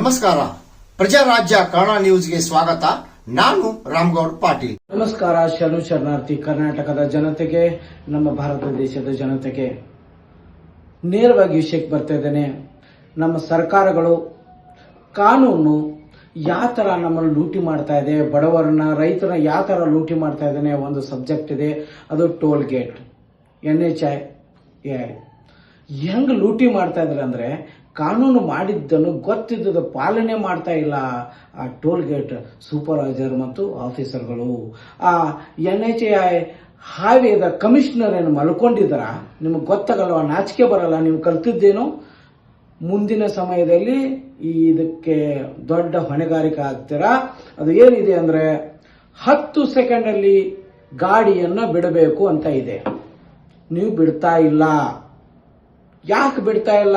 ನಮಸ್ಕಾರ. ಪ್ರಜಾರಾಜ್ಯ ಕನ್ನಡ ನ್ಯೂಸ್ಗೆ ಸ್ವಾಗತ. ನಾನು ರಾಮಗೌಡ್ ಪಾಟೀಲ್. ನಮಸ್ಕಾರ. ಶರಣಾರ್ಥಿ ಕರ್ನಾಟಕದ ಜನತೆಗೆ, ನಮ್ಮ ಭಾರತ ದೇಶದ ಜನತೆಗೆ ನೇರವಾಗಿ ವಿಷಯಕ್ಕೆ ಬರ್ತಾ ಇದ್ದೇನೆ. ನಮ್ಮ ಸರ್ಕಾರಗಳು ಕಾನೂನು ಯಾವ ತರ ನಮ್ಮನ್ನು ಲೂಟಿ ಮಾಡ್ತಾ ಇದೆ, ಬಡವರನ್ನ ರೈತರನ್ನ ಯಾವ ತರ ಲೂಟಿ ಮಾಡ್ತಾ ಇದ್ದಾನೆ, ಒಂದು ಸಬ್ಜೆಕ್ಟ್ ಇದೆ, ಅದು ಟೋಲ್ ಗೇಟ್. NHAI ಹೆಂಗ್ ಲೂಟಿ ಮಾಡ್ತಾ ಇದ್ದಾರೆ ಅಂದ್ರೆ, ಕಾನೂನು ಮಾಡಿದ್ದನ್ನು ಗೊತ್ತಿದ್ದದ ಪಾಲನೆ ಮಾಡ್ತಾ ಇಲ್ಲ ಆ ಟೋಲ್ ಗೇಟ್ ಸೂಪರ್ವೈಸರ್ ಮತ್ತು ಆಫೀಸರ್ಗಳು. ಆ NHAI ಹಾವೇದ ಕಮಿಷನರ್ ಏನು ಮಲ್ಕೊಂಡಿದ್ದಾರ, ನಿಮಗೆ ಗೊತ್ತಾಗಲ್ವಾ? ನಾಚಿಕೆ ಬರಲ್ಲ? ನೀವು ಕಲ್ತಿದ್ದೇನು? ಮುಂದಿನ ಸಮಯದಲ್ಲಿ ಇದಕ್ಕೆ ದೊಡ್ಡ ಹೊಣೆಗಾರಿಕೆ ಆಗ್ತೀರಾ. ಅದು ಏನಿದೆ ಅಂದ್ರೆ 10 ಸೆಕೆಂಡಲ್ಲಿ ಗಾಡಿಯನ್ನ ಬಿಡಬೇಕು ಅಂತ ಇದೆ. ನೀವು ಬಿಡ್ತಾ ಇಲ್ಲ. ಯಾಕೆ ಬಿಡ್ತಾ ಇಲ್ಲ?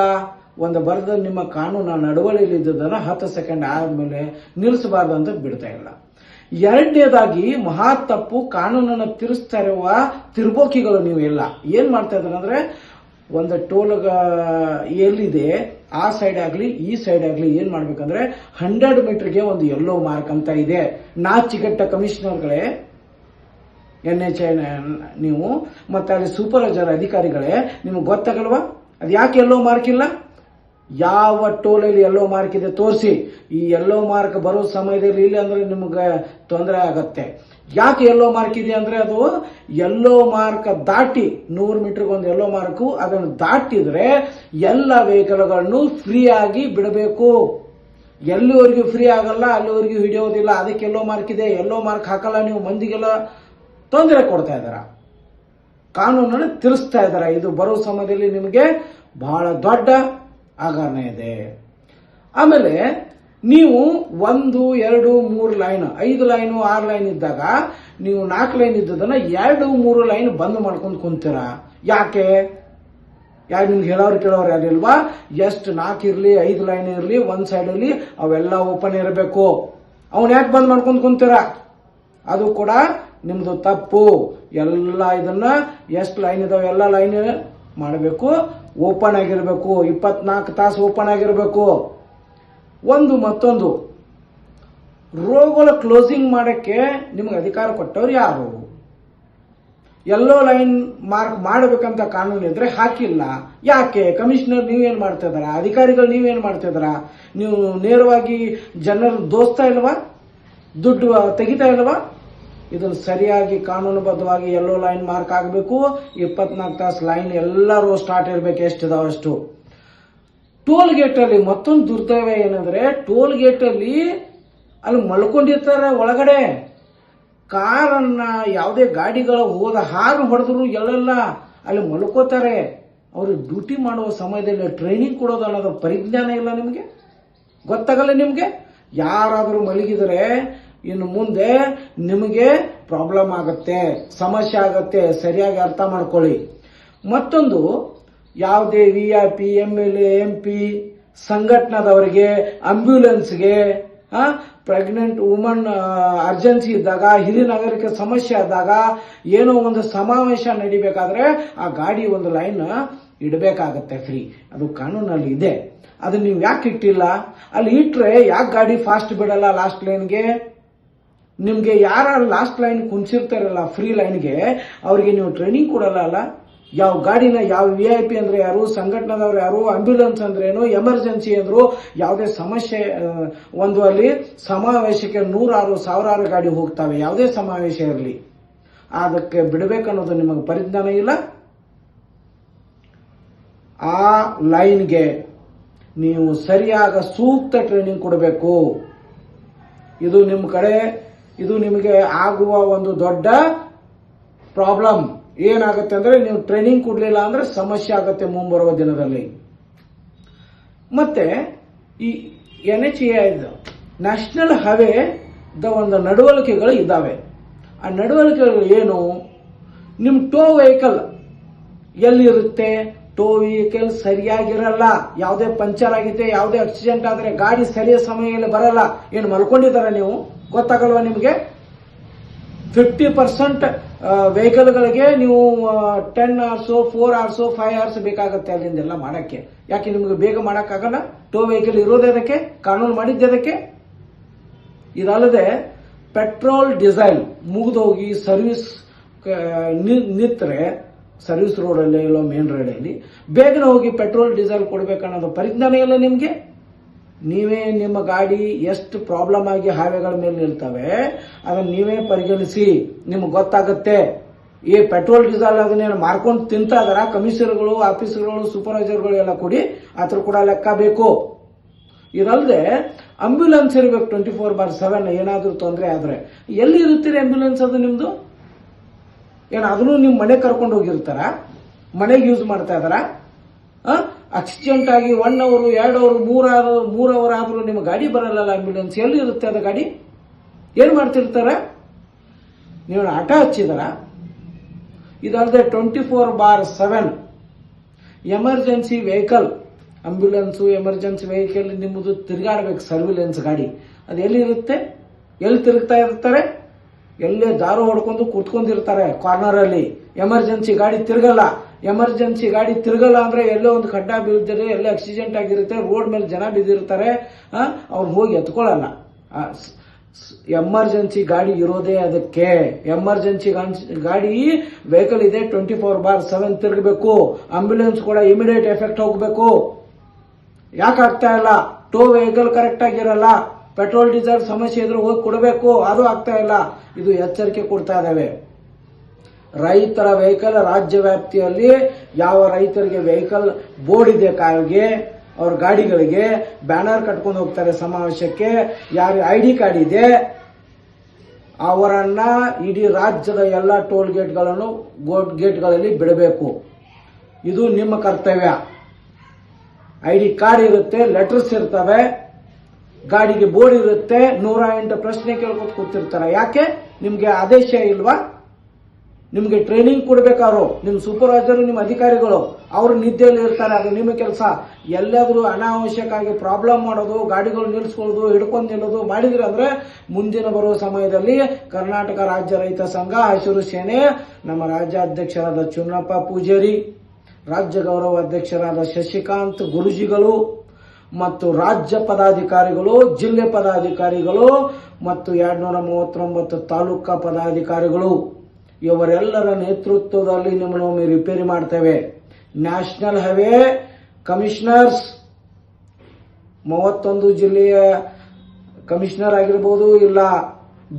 ಒಂದು ಬರೆದ ನಿಮ್ಮ ಕಾನೂನು ನಡವಳಿಯಲ್ಲಿ ಇದ್ದದನ್ನ 10 ಸೆಕೆಂಡ್ ಆದ್ಮೇಲೆ ನಿಲ್ಲಿಸಬಾರ್ದು ಅಂತ ಬಿಡ್ತಾ ಇಲ್ಲ. ಎರಡನೇದಾಗಿ ಮಹಾ ತಪ್ಪು, ಕಾನೂನನ್ನು ತಿರುಸ್ತಾ ಇರುವ ತಿರ್ಬೋಕಿಗಳು ನೀವು ಎಲ್ಲ ಏನ್ ಮಾಡ್ತಾ ಇದ್ದಾರೆ ಅಂದ್ರೆ, ಒಂದು ಟೋಲ್ ಎಲ್ಲಿದೆ ಆ ಸೈಡ್ ಆಗ್ಲಿ ಈ ಸೈಡ್ ಆಗ್ಲಿ ಏನ್ ಮಾಡ್ಬೇಕಂದ್ರೆ 100 ಮೀಟರ್ಗೆ ಒಂದು ಯೆಲ್ಲೋ ಮಾರ್ಕ್ ಅಂತ ಇದೆ. ನಾಚಿಕೆಟ್ಟ ಕಮಿಷನರ್ಗಳೇ, NHAI ನೀವು ಮತ್ತೆ ಅಲ್ಲಿ ಸೂಪರ್ವೈಸರ್ ಅಧಿಕಾರಿಗಳೇ, ನಿಮ್ಗೆ ಗೊತ್ತಾಗಲ್ವಾ ಅದು ಯಾಕೆ ಯೆಲ್ಲೋ ಮಾರ್ಕ್ ಇಲ್ಲ? ಯಾವ ಟೋಲಲ್ಲಿ ಯೆಲ್ಲೋ ಮಾರ್ಕ್ ಇದೆ ತೋರಿಸಿ. ಈ ಯೆಲ್ಲೋ ಮಾರ್ಕ್ ಬರೋ ಸಮಯದಲ್ಲಿ ಇಲ್ಲ ಅಂದ್ರೆ ನಿಮ್ಗೆ ತೊಂದರೆ ಆಗತ್ತೆ. ಯಾಕೆ ಯೆಲ್ಲೋ ಮಾರ್ಕ್ ಇದೆ ಅಂದ್ರೆ, ಅದು ಯೆಲ್ಲೋ ಮಾರ್ಕ್ ದಾಟಿ 100 ಮೀಟರ್ಗೆ ಒಂದು ಯೆಲ್ಲೋ ಮಾರ್ಕ್, ಅದನ್ನು ದಾಟಿದ್ರೆ ಎಲ್ಲ ವೆಹಿಕಲ್ಗಳನ್ನು ಫ್ರೀ ಆಗಿ ಬಿಡಬೇಕು. ಎಲ್ಲಿವರೆಗೂ ಫ್ರೀ ಆಗಲ್ಲ ಅಲ್ಲಿವರೆಗೂ ಹಿಡಿಯೋದಿಲ್ಲ. ಅದಕ್ಕೆ ಯೆಲ್ಲೋ ಮಾರ್ಕ್ ಇದೆ. ಯೆಲ್ಲೋ ಮಾರ್ಕ್ ಹಾಕಲ್ಲ ನೀವು, ಮಂದಿಗೆಲ್ಲ ತೊಂದರೆ ಕೊಡ್ತಾ ಇದ್ದಾರ, ಕಾನೂನನ್ನು ತಿರುಸ್ತಾ ಇದ್ದಾರ. ಇದು ಬರೋ ಸಮಯದಲ್ಲಿ ನಿಮಗೆ ಬಹಳ ದೊಡ್ಡ ಹಗರಣ ಇದೆ. ಆಮೇಲೆ ನೀವು 1, 2, 3 ಲೈನ್, 5 ಲೈನು 6 ಲೈನ್ ಇದ್ದಾಗ ನೀವು 4 ಲೈನ್ ಇದ್ದದನ್ನ 2, 3 ಲೈನ್ ಬಂದ್ ಮಾಡ್ಕೊಂಡು ಕುಂತೀರಾ. ಯಾಕೆ ನಿಮ್ಗೆ ಹೇಳೋರು ಕೇಳೋರು ಯಾರಿಲ್ವಾ? ಎಷ್ಟು 4 ಇರ್ಲಿ 5 ಲೈನ್ ಇರ್ಲಿ, ಒಂದ್ ಸೈಡ್ ಅಲ್ಲಿ ಅವೆಲ್ಲ ಓಪನ್ ಇರಬೇಕು. ಅವನ್ ಯಾಕೆ ಬಂದ್ ಮಾಡ್ಕೊಂಡು ಕುಂತೀರಾ? ಅದು ಕೂಡ ನಿಮ್ದು ತಪ್ಪು. ಎಲ್ಲ ಇದನ್ನ ಎಷ್ಟು ಲೈನ್ ಇದಾವೆ ಎಲ್ಲ ಲೈನ್ ಮಾಡಬೇಕು, ಓಪನ್ ಆಗಿರ್ಬೇಕು, 24 ತಾಸು ಓಪನ್ ಆಗಿರ್ಬೇಕು. ಒಂದು ಮತ್ತೊಂದು, ರೋಗಳ ಕ್ಲೋಸಿಂಗ್ ಮಾಡಕ್ಕೆ ನಿಮ್ಗೆ ಅಧಿಕಾರ ಕೊಟ್ಟವ್ರು ಯಾರು? ಎಲ್ಲೋ ಲೈನ್ ಮಾರ್ಕ್ ಮಾಡಬೇಕಂತ ಕಾನೂನು ಇದ್ರೆ ಹಾಕಿಲ್ಲ. ಯಾಕೆ? ಕಮಿಷನರ್ ನೀವೇನ್ ಮಾಡ್ತಾ ಇದಾರ? ಅಧಿಕಾರಿಗಳು ನೀವೇನ್ ಮಾಡ್ತಾ ಇದಾರ? ನೀವು ನೇರವಾಗಿ ಜನರ ದೋಸ್ತಾ ಇಲ್ವಾ? ದುಡ್ಡು ತೆಗಿತಾ ಇಲ್ವಾ? ಇದನ್ನು ಸರಿಯಾಗಿ ಕಾನೂನುಬದ್ಧವಾಗಿ ಯೆಲ್ಲೋ ಲೈನ್ ಮಾರ್ಕ್ ಆಗಬೇಕು. 24 ತಾಸು ಲೈನ್ ಎಲ್ಲರೂ ಸ್ಟಾರ್ಟ್ ಇರಬೇಕು, ಎಷ್ಟಿದಾವ ಅಷ್ಟು. ಟೋಲ್ ಗೇಟ್ ಅಲ್ಲಿ ಮತ್ತೊಂದು ದುರ್ದೈವ ಏನಂದ್ರೆ, ಟೋಲ್ ಗೇಟ್ ಅಲ್ಲಿ ಅಲ್ಲಿ ಮಲ್ಕೊಂಡಿರ್ತಾರೆ ಒಳಗಡೆ. ಕಾರನ್ನ ಯಾವುದೇ ಗಾಡಿಗಳು ಹೋದ ಹಾರು ಹೊಡೆದ್ರು ಎಲ್ಲೆಲ್ಲ ಅಲ್ಲಿ ಮಲ್ಕೋತಾರೆ. ಅವರು ಡ್ಯೂಟಿ ಮಾಡುವ ಸಮಯದಲ್ಲಿ ಟ್ರೈನಿಂಗ್ ಕೊಡೋದು ಅನ್ನೋದು ಪರಿಜ್ಞಾನ ಇಲ್ಲ ನಿಮ್ಗೆ, ಗೊತ್ತಾಗಲ್ಲ ನಿಮ್ಗೆ. ಯಾರಾದರೂ ಮಲಗಿದರೆ ಇನ್ನು ಮುಂದೆ ನಿಮಗೆ ಪ್ರಾಬ್ಲಮ್ ಆಗತ್ತೆ, ಸಮಸ್ಯೆ ಆಗತ್ತೆ. ಸರಿಯಾಗಿ ಅರ್ಥ ಮಾಡ್ಕೊಳ್ಳಿ. ಮತ್ತೊಂದು, ಯಾವುದೇ VIP, MLA, MP ಸಂಘಟನಾದವರಿಗೆ, ಆಂಬ್ಯುಲೆನ್ಸ್ಗೆ, ಪ್ರೆಗ್ನೆಂಟ್ ವುಮನ್ ಅರ್ಜೆನ್ಸಿ ಇದ್ದಾಗ, ಹಿರಿಯ ನಾಗರಿಕ ಸಮಸ್ಯೆ ಆದಾಗ, ಏನೋ ಒಂದು ಸಮಾವೇಶ ನಡಿಬೇಕಾದ್ರೆ ಆ ಗಾಡಿ ಒಂದು ಲೈನ್ ಇಡಬೇಕಾಗತ್ತೆ ಫ್ರೀ. ಅದು ಕಾನೂನಲ್ಲಿ ಇದೆ. ಅದು ನೀವು ಯಾಕೆ ಇಟ್ಟಿಲ್ಲ? ಅಲ್ಲಿ ಇಟ್ರೆ ಯಾಕೆ ಗಾಡಿ ಫಾಸ್ಟ್ ಬಿಡಲ್ಲ ಲಾಸ್ಟ್ ಲೈನ್ಗೆ? ನಿಮ್ಗೆ ಯಾರು ಲಾಸ್ಟ್ ಲೈನ್ ಕುಂಚಿರ್ತಾರಲ್ಲ ಫ್ರೀ ಲೈನ್ಗೆ, ಅವರಿಗೆ ನೀವು ಟ್ರೈನಿಂಗ್ ಕೊಡಲ್ಲ ಅಲ್ಲ. ಯಾವ ಗಾಡಿನ, ಯಾವ VIP ಅಂದ್ರೆ ಯಾರು, ಸಂಘಟನೆದವ್ರು ಯಾರು, ಆಂಬ್ಯುಲೆನ್ಸ್ ಅಂದ್ರೆ ಏನು, ಎಮರ್ಜೆನ್ಸಿ ಅಂದ್ರು, ಯಾವುದೇ ಸಮಸ್ಯೆ ಒಂದು ಅಲ್ಲಿ ಸಮಾವೇಶಕ್ಕೆ 100,000 ಗಾಡಿ ಹೋಗ್ತವೆ, ಯಾವುದೇ ಸಮಾವೇಶ ಇರಲಿ, ಅದಕ್ಕೆ ಬಿಡಬೇಕನ್ನೋದು ನಿಮಗೆ ಪರಿಜ್ಞಾನ ಇಲ್ಲ. ಆ ಲೈನ್ಗೆ ನೀವು ಸರಿಯಾದ ಸೂಕ್ತ ಟ್ರೈನಿಂಗ್ ಕೊಡಬೇಕು. ಇದು ನಿಮ್ಮ ಕಡೆ, ಇದು ನಿಮಗೆ ಆಗುವ ಒಂದು ದೊಡ್ಡ ಪ್ರಾಬ್ಲಮ್. ಏನಾಗುತ್ತೆ ಅಂದ್ರೆ, ನೀವು ಟ್ರೈನಿಂಗ್ ಕೊಡ್ಲಿಲ್ಲ ಅಂದ್ರೆ ಸಮಸ್ಯೆ ಆಗುತ್ತೆ ಮುಂಬರುವ ದಿನದಲ್ಲಿ. ಮತ್ತೆ ಈ NHAI ನ್ಯಾಷನಲ್ ಹೈವೇ ಒಂದು ನಡವಳಿಕೆಗಳು ಇದ್ದಾವೆ. ಆ ನಡವಳಿಕೆಗಳು ಏನು? ನಿಮ್ ಟೋ ವೆಹಿಕಲ್ ಎಲ್ಲಿರುತ್ತೆ? ಟೋ ವೆಹಿಕಲ್ ಸರಿಯಾಗಿರಲ್ಲ. ಯಾವುದೇ ಪಂಚರ್ ಆಗಿದೆ, ಯಾವುದೇ ಆಕ್ಸಿಡೆಂಟ್ ಆದ್ರೆ ಗಾಡಿ ಸರಿಯಾದ ಸಮಯದಲ್ಲಿ ಬರಲ್ಲ. ಏನು ಮಲ್ಕೊಂಡಿದ್ದಾರ ನೀವು? ಗೊತ್ತಾಗಲ್ವಾ ನಿಮಗೆ? 50% ವೆಹಿಕಲ್ಗಳಿಗೆ ನೀವು 10 hours 4 hours 5 hours ಬೇಕಾಗುತ್ತೆ ಅಲ್ಲಿಂದೆಲ್ಲ ಮಾಡಕ್ಕೆ. ಯಾಕೆ ನಿಮಗೆ ಬೇಗ ಮಾಡೋಕ್ಕಾಗಲ್ಲ? ಟೋ ವೆಹಿಕಲ್ ಇರೋದೇ ಅದಕ್ಕೆ, ಕಾನೂನು ಮಾಡಿದ್ದೆ ಅದಕ್ಕೆ. ಇದಲ್ಲದೆ ಪೆಟ್ರೋಲ್ ಡೀಸೆಲ್ ಮುಗಿದೋಗಿ ಸರ್ವಿಸ್ ನಿಂತರೆ, ಸರ್ವಿಸ್ ರೋಡಲ್ಲಿ ಇಲ್ಲೋ ಮೇನ್ ರೋಡಲ್ಲಿ ಬೇಗನೆ ಹೋಗಿ ಪೆಟ್ರೋಲ್ ಡೀಸೆಲ್ ಕೊಡಬೇಕನ್ನೋದು ಪರಿಜ್ಞಾನ ಇಲ್ಲ ನಿಮಗೆ. ನೀವೇ ನಿಮ್ಮ ಗಾಡಿ ಎಷ್ಟು ಪ್ರಾಬ್ಲಮ್ ಆಗಿ ಹಾವೇಗಳ ಮೇಲೆ ನಿಲ್ತವೆ ಅದನ್ನು ನೀವೇ ಪರಿಗಣಿಸಿ, ನಿಮ್ಗೆ ಗೊತ್ತಾಗುತ್ತೆ. ಈ ಪೆಟ್ರೋಲ್ ಡೀಸೆಲ್ ಅದನ್ನೇನು ಮಾರ್ಕೊಂಡು ತಿಂತಾ ಇದಾರ ಕಮಿಷನರ್ಗಳು, ಆಫೀಸರ್ಗಳು, ಸೂಪರ್ವೈಸರ್ಗಳು ಎಲ್ಲ ಕೂಡಿ ಅದ್ರ ಕೂಡ ಲೆಕ್ಕ ಬೇಕು. ಇದಲ್ಲದೆ ಆಂಬ್ಯುಲೆನ್ಸ್ ಇರಬೇಕು 24/7. ಏನಾದರೂ ತೊಂದರೆ ಆದರೆ ಎಲ್ಲಿ ಇರುತ್ತೀರಿ ಆಂಬ್ಯುಲೆನ್ಸ್? ಅದು ನಿಮ್ದು ಏನು ಅದನ್ನು ನಿಮ್ಮ ಮನೆಗೆ ಕರ್ಕೊಂಡು ಹೋಗಿರ್ತಾರ? ಮನೆಗೆ ಯೂಸ್ ಮಾಡ್ತಾ ಇದಾರ? ಆಕ್ಸಿಡೆಂಟ್ ಆಗಿ 1 hour 2 hour 3 hour ಆದ್ರೂ ನಿಮ್ಮ ಗಾಡಿ ಬರಲ್ಲ. ಆಂಬ್ಯುಲೆನ್ಸ್ ಎಲ್ಲಿ ಇರುತ್ತೆ? ಅದು ಗಾಡಿ ಏನ್ ಮಾಡ್ತಿರ್ತಾರೆ? ನೀವು ಆಟ ಹಚ್ಚಿದಾರ? ಇದಲ್ಲದೆ 24/7 emergency vehicle, ambulance emergency vehicle ನಿಮ್ಮದು ತಿರುಗಾಡಬೇಕು. ಸರ್ವಿಲೆನ್ಸ್ ಗಾಡಿ ಅದು ಎಲ್ಲಿರುತ್ತೆ? ಎಲ್ಲಿ ತಿರುಗ್ತಾ ಇರ್ತಾರೆ? ಎಲ್ಲೇ ದಾರು ಹೊಡ್ಕೊಂಡು ಕೂತ್ಕೊಂಡಿರ್ತಾರೆ ಕಾರ್ನರ್ ಅಲ್ಲಿ. ಎಮರ್ಜೆನ್ಸಿ ಗಾಡಿ ತಿರುಗಲ್ಲ. ಎಮರ್ಜೆನ್ಸಿ ಗಾಡಿ ತಿರುಗಲ್ಲ ಅಂದ್ರೆ ಎಲ್ಲೋ ಒಂದು ಖಡ್ಡ ಬೀಳ್ತಾರೆ, ಎಲ್ಲೇ ಆಕ್ಸಿಡೆಂಟ್ ಆಗಿರುತ್ತೆ, ರೋಡ್ ಮೇಲೆ ಜನ ಬಿದ್ದಿರ್ತಾರೆ, ಅವ್ರು ಹೋಗಿ ಎತ್ಕೊಳ್ಳಲ್ಲ. ಎಮರ್ಜೆನ್ಸಿ ಗಾಡಿ ಇರೋದೇ ಅದಕ್ಕೆ. ಎಮರ್ಜೆನ್ಸಿ ಗಾಡಿ ವೆಹಿಕಲ್ ಇದೆ 24/7 ತಿರುಗಬೇಕು. ಆಂಬ್ಯುಲೆನ್ಸ್ ಕೂಡ ಇಮಿಡಿಯೇಟ್ ಎಫೆಕ್ಟ್ ಹೋಗಬೇಕು. ಯಾಕೆ ಆಗ್ತಾ ಇಲ್ಲ? ಟೋ ವೆಹಿಕಲ್ ಕರೆಕ್ಟ್ ಆಗಿರಲ್ಲ. ಪೆಟ್ರೋಲ್ ಡೀಸೆಲ್ ಸಮಸ್ಯೆ ಇದ್ರೆ ಹೋಗಿ ಕೊಡಬೇಕು, ಅದು ಆಗ್ತಾ ಇಲ್ಲ. ಇದು ಎಚ್ಚರಿಕೆ ಕೊಡ್ತಾ ಇದ್ದಾವೆ. ರೈತರ ವೆಹಿಕಲ್ ರಾಜ್ಯ ವ್ಯಾಪ್ತಿಯಲ್ಲಿ ಯಾವ ರೈತರಿಗೆ ವೆಹಿಕಲ್ ಬೋರ್ಡ್ ಇದೆ ಕಾರಿಗೆ, ಅವ್ರ ಗಾಡಿಗಳಿಗೆ ಬ್ಯಾನರ್ ಕಟ್ಕೊಂಡು ಹೋಗ್ತಾರೆ ಸಮಾವೇಶಕ್ಕೆ, ಯಾರ ID ಕಾರ್ಡ್ ಇದೆ ಅವರನ್ನ ಇಡೀ ರಾಜ್ಯದ ಎಲ್ಲ ಟೋಲ್ ಗೇಟ್ಗಳಲ್ಲಿ ಬಿಡಬೇಕು. ಇದು ನಿಮ್ಮ ಕರ್ತವ್ಯ. ID ಕಾರ್ಡ್ ಇರುತ್ತೆ, ಲೆಟರ್ಸ್ ಇರ್ತವೆ, ಗಾಡಿಗೆ ಬೋರ್ಡ್ ಇರುತ್ತೆ, 108 ಪ್ರಶ್ನೆ ಕೇಳ್ಕೊತ ಕೂತಿರ್ತಾರೆ. ಯಾಕೆ? ನಿಮ್ಗೆ ಆದೇಶ ಇಲ್ವಾ? ನಿಮ್ಗೆ ಟ್ರೈನಿಂಗ್ ಕೊಡ್ಬೇಕಾದ್ರು ನಿಮ್ ಸೂಪರ್ವೈಸರ್, ನಿಮ್ಮ ಅಧಿಕಾರಿಗಳು ಅವರು ನಿದ್ದೆಯಲ್ಲಿ ಇರ್ತಾರೆ. ಅದು ನಿಮ್ಮ ಕೆಲಸ. ಎಲ್ಲಾದ್ರೂ ಅನಾವಶ್ಯಕವಾಗಿ ಪ್ರಾಬ್ಲಮ್ ಮಾಡೋದು, ಗಾಡಿಗಳು ನಿಲ್ಲಿಸ್ಕೊಳ್ಳೋದು, ಹಿಡ್ಕೊಂಡು ನಿಲ್ಲೋದು ಮಾಡಿದ್ರೆ ಅಂದ್ರೆ ಮುಂದಿನ ಬರುವ ಸಮಯದಲ್ಲಿ ಕರ್ನಾಟಕ ರಾಜ್ಯ ರೈತ ಸಂಘ ಹಸಿರು ಸೇನೆ, ನಮ್ಮ ರಾಜ್ಯಾಧ್ಯಕ್ಷರಾದ ಚುನ್ನಪ್ಪ ಪೂಜಾರಿ, ರಾಜ್ಯ ಗೌರವ ಅಧ್ಯಕ್ಷರಾದ ಶಶಿಕಾಂತ್ ಗುರುಜಿಗಳು ಮತ್ತು ರಾಜ್ಯ ಪದಾಧಿಕಾರಿಗಳು, ಜಿಲ್ಲೆ ಪದಾಧಿಕಾರಿಗಳು ಮತ್ತು 239 ತಾಲೂಕಾ ಪದಾಧಿಕಾರಿಗಳು ಇವರೆಲ್ಲರ ನೇತೃತ್ವದಲ್ಲಿ ನಿಮ್ಮನ್ನು ರಿಪೇರಿ ಮಾಡ್ತೇವೆ. ನ್ಯಾಷನಲ್ ಹೈವೇ ಕಮಿಷನರ್ಸ್ 31 ಜಿಲ್ಲೆಯ ಕಮಿಷನರ್ ಆಗಿರ್ಬೋದು, ಇಲ್ಲ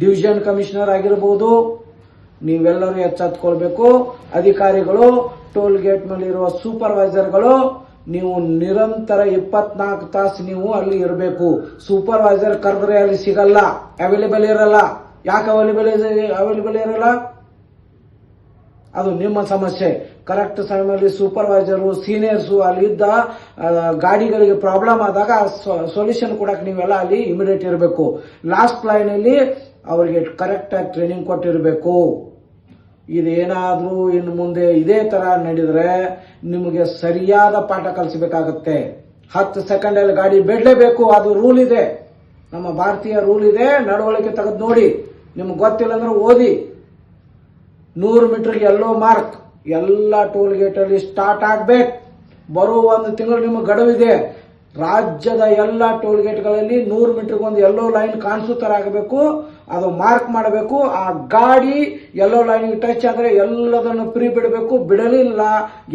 ಡಿವಿಷನ್ ಕಮಿಷನರ್ ಆಗಿರ್ಬೋದು, ನೀವೆಲ್ಲರೂ ಎಚ್ಚೆತ್ತುಕೊಳ್ಬೇಕು. ಅಧಿಕಾರಿಗಳು, ಟೋಲ್ ಗೇಟ್ ಮೇಲೆ ಇರುವ ಸೂಪರ್ವೈಸರ್ಗಳು, ನೀವು ನಿರಂತರ 24 ತಾಸು ನೀವು ಅಲ್ಲಿ ಇರಬೇಕು. ಸೂಪರ್ವೈಸರ್ ಕರೆದ್ರೆ ಅಲ್ಲಿ ಸಿಗಲ್ಲ, ಅವೈಲೇಬಲ್ ಇರಲ್ಲ. ಯಾಕೆ ಅವೈಲೇಬಲ್ ಇರಲ್ಲ? ಅದು ನಿಮ್ಮ ಸಮಸ್ಯೆ. ಕರೆಕ್ಟ್ ಸಮಯದಲ್ಲಿ ಸೂಪರ್ವೈಸರು, ಸೀನಿಯರ್ಸು ಅಲ್ಲಿದ್ದ ಗಾಡಿಗಳಿಗೆ ಪ್ರಾಬ್ಲಮ್ ಆದಾಗ ಸೊಲ್ಯೂಷನ್ ಕೊಡಕ್ಕೆ ನೀವೆಲ್ಲ ಅಲ್ಲಿ ಇಮಿಡಿಯೇಟ್ ಇರಬೇಕು. ಲಾಸ್ಟ್ ಲೈನ್ ಅಲ್ಲಿ ಅವರಿಗೆ ಕರೆಕ್ಟ್ ಆಗಿ ಟ್ರೈನಿಂಗ್ ಕೊಟ್ಟಿರಬೇಕು. ಇದೇನಾದ್ರೂ ಇನ್ನು ಮುಂದೆ ಇದೇ ತರ ನಡೆದ್ರೆ ನಿಮಗೆ ಸರಿಯಾದ ಪಾಠ ಕಲಿಸಬೇಕಾಗತ್ತೆ. 10 ಸೆಕೆಂಡಲ್ಲಿ ಗಾಡಿ ಬಿಡಲೇಬೇಕು. ಅದು ರೂಲ್ ಇದೆ, ನಮ್ಮ ಭಾರತೀಯ ರೂಲ್ ಇದೆ. ನಡವಳಿಕೆ ತೆಗೆದು ನೋಡಿ. ನಿಮ್ಗೆ ಗೊತ್ತಿಲ್ಲ ಅಂದ್ರೆ ಓದಿ. 100 ಮೀಟರ್ಗೆ ಎಲ್ಲೋ ಮಾರ್ಕ್ ಎಲ್ಲ ಟೋಲ್ ಗೇಟ್ ಅಲ್ಲಿ ಸ್ಟಾರ್ಟ್ ಆಗ್ಬೇಕು. ಬರೋ 1 ತಿಂಗಳು ನಿಮಗೆ ಗಡುವಿದೆ. ರಾಜ್ಯದ ಎಲ್ಲ ಟೋಲ್ ಗೇಟ್ಗಳಲ್ಲಿ 100 ಮೀಟರ್ಗೆ ಒಂದು ಎಲ್ಲೋ ಲೈನ್ ಕಾಣಿಸೋ ತರ ಆಗಬೇಕು. ಅದು ಮಾರ್ಕ್ ಮಾಡಬೇಕು. ಆ ಗಾಡಿ ಎಲ್ಲೋ ಲೈನ್ಗೆ ಟಚ್ ಆದ್ರೆ ಎಲ್ಲದನ್ನು ಫ್ರೀ ಬಿಡಬೇಕು. ಬಿಡಲಿಲ್ಲ,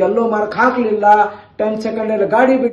ಎಲ್ಲೋ ಮಾರ್ಕ್ ಹಾಕಲಿಲ್ಲ, 10 ಸೆಕೆಂಡ್ ಗಾಡಿ ಬಿಟ್ಟು